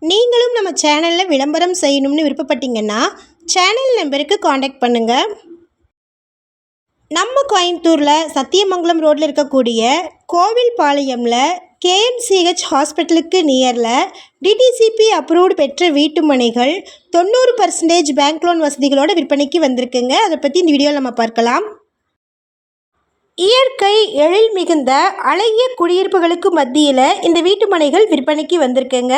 நீங்களும் நம்ம சேனலில் விளம்பரம் செய்யணும்னு விருப்பப்பட்டீங்கன்னா சேனல் நம்பருக்கு காண்டாக்ட் பண்ணுங்கள். நம்ம கோயம்புத்தூரில் சத்தியமங்கலம் ரோட்டில் இருக்கக்கூடிய கோவில்பாளையமில் KMCH ஹாஸ்பிட்டலுக்கு நியரில் DTCP அப்ரூவ்டு பெற்ற வீட்டு மனைகள் 90% பேங்க் லோன் வசதிகளோடு விற்பனைக்கு வந்திருக்குங்க. அதை பற்றி இந்த வீடியோவில் நம்ம பார்க்கலாம். இயற்கை எழில் மிகுந்த அழகிய குடியிருப்புகளுக்கு மத்தியில் இந்த வீட்டு மனைகள் விற்பனைக்கு வந்திருக்குங்க.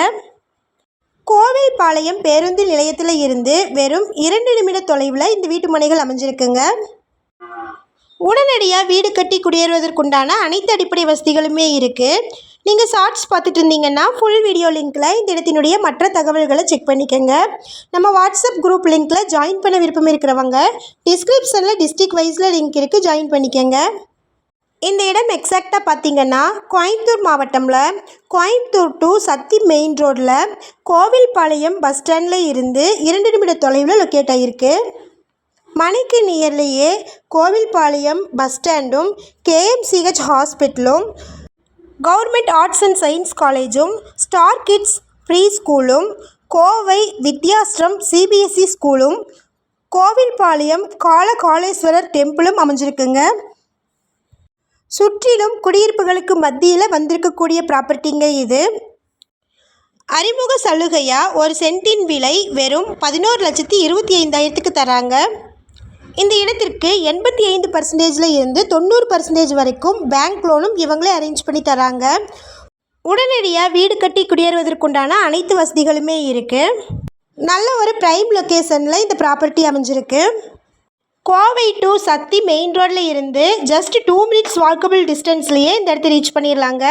கோவில்பாளையம் பேருந்து நிலையத்தில் இருந்து வெறும் 2 நிமிட தொலைவில் இந்த வீட்டு மனைகள் அமைஞ்சிருக்குங்க. உடனடியாக வீடு கட்டி குடியேறுவதற்குண்டான அனைத்து அடிப்படை வசதிகளுமே இருக்குது. நீங்கள் ஷார்ட்ஸ் பார்த்துட்டு இருந்தீங்கன்னா ஃபுல் வீடியோ லிங்க்கில் இந்த இடத்தினுடைய மற்ற தகவல்களை செக் பண்ணிக்கோங்க. நம்ம வாட்ஸ்அப் குரூப் லிங்க்கில் ஜாயின் பண்ண விருப்பம் இருக்கிறவங்க டிஸ்கிரிப்ஷனில் டிஸ்ட்ரிக்ட் வைஸில் லிங்க் இருக்குது, ஜாயின் பண்ணிக்கோங்க. இந்த இடம் எக்ஸாக்டாக பார்த்திங்கன்னா கோயம்புத்தூர் மாவட்டமில் கோயம்புத்தூர் டு சத்தி மெயின் ரோடில் கோவில்பாளையம் பஸ் ஸ்டாண்டில் இருந்து 2 நிமிட தொலைவில் லொக்கேட் ஆகிருக்கு. மனைக்கு நியர்லேயே கோவில்பாளையம் பஸ் ஸ்டாண்டும் KMCH ஹாஸ்பிட்டலும் கவர்மெண்ட் ஆர்ட்ஸ் அண்ட் சயின்ஸ் காலேஜும் ஸ்டார் கிட்ஸ் ப்ரீ ஸ்கூலும் கோவை வித்யாஸ்ரம் CBSE ஸ்கூலும் கோவில்பாளையம் காலகாலேஸ்வரர் டெம்பிளும் அமைஞ்சிருக்குங்க. சுற்றிலும் குடியிருப்புகளுக்கு மத்தியில் வந்திருக்கக்கூடிய ப்ராப்பர்ட்டிங்க இது. அறிமுக சலுகையாக ஒரு சென்ட்டின் விலை வெறும் 11,25,000 தராங்க. இந்த இடத்திற்கு 85% இருந்து 90% வரைக்கும் பேங்க் லோனும் இவங்களே அரேஞ்ச் பண்ணி தராங்க. உடனடியாக வீடு கட்டி குடியேறுவதற்குண்டான அனைத்து வசதிகளுமே இருக்குது. நல்ல ஒரு ப்ரைம் லொக்கேஷனில் இந்த ப்ராப்பர்ட்டி அமைஞ்சிருக்கு. கோவை டு சத்தி மெயின் ரோடில் இருந்து ஜஸ்ட் 2 மினிட்ஸ் வாக்கபிள் டிஸ்டன்ஸ்லேயே இந்த இடத்த ரீச் பண்ணிடலாங்க.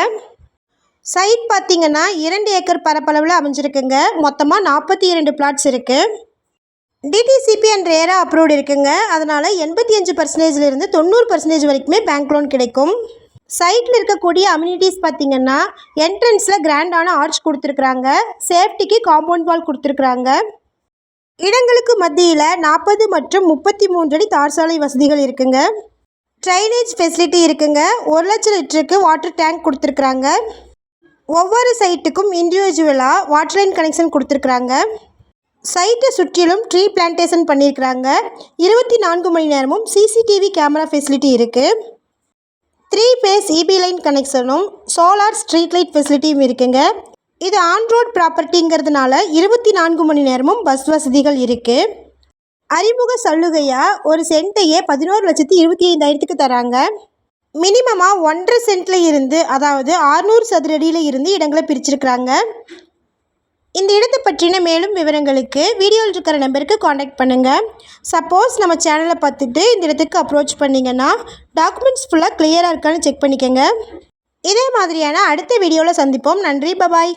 சைட் பார்த்திங்கன்னா 2 ஏக்கர் பரப்பளவில் அமைஞ்சிருக்குங்க. மொத்தமாக 42 பிளாட்ஸ் இருக்குது. DTCP அண்ட் ரேரா அப்ரூவ்டு இருக்குங்க. அதனால் 85% இருந்து 90% வரைக்குமே பேங்க் லோன் கிடைக்கும். சைட்டில் இருக்கக்கூடிய அம்யூனிட்டிஸ் பார்த்திங்கன்னா என்ட்ரன்ஸில் கிராண்டான ஆர்ச் கொடுத்துருக்குறாங்க. சேஃப்டிக்கு காம்பவுண்ட் வால் கொடுத்துருக்குறாங்க. இடங்களுக்கு மத்தியில் 40 மற்றும் 33 அடி தார் சாலை வசதிகள் இருக்குங்க. ட்ரைனேஜ் ஃபெசிலிட்டி இருக்குங்க. 1 லட்சம் லிட்டருக்கு வாட்டர் டேங்க் கொடுத்துருக்குறாங்க. ஒவ்வொரு சைட்டுக்கும் இண்டிவிஜுவலாக வாட்டர் லைன் கனெக்ஷன் கொடுத்துருக்குறாங்க. சைட்டை சுற்றிலும் ட்ரீ பிளான்டேஷன் பண்ணியிருக்கிறாங்க. 24 மணி நேரமும் CCTV கேமரா ஃபெசிலிட்டி இருக்குது. 3 பேஸ் EB லைன் கனெக்ஷனும் சோலார் ஸ்ட்ரீட் லைட் ஃபெசிலிட்டியும் இருக்குங்க. இது ஆன் ரோட் ப்ராப்பர்ட்டிங்கிறதுனால 24 மணி நேரமும் பஸ் வசதிகள் இருக்குது. அறிமுக சலுகையாக ஒரு சென்ட்டையே 11,25,000 தராங்க. மினிமமாக 1.5 சென்ட்டில் இருந்து, அதாவது 600 சதுர அடியில் இருந்து இடங்களை பிரிச்சிருக்கிறாங்க. இந்த இடத்தை பற்றின மேலும் விவரங்களுக்கு வீடியோவில் இருக்கிற நம்பருக்கு காண்டாக்ட் பண்ணுங்கள். சப்போஸ் நம்ம சேனலை பார்த்துட்டு இந்த இடத்துக்கு அப்ரோச் பண்ணிங்கன்னா டாக்குமெண்ட்ஸ் ஃபுல்லாக கிளியராக இருக்கான்னு செக் பண்ணிக்கோங்க. இதே மாதிரியான அடுத்த வீடியோவில் சந்திப்போம். நன்றி, பபாய்.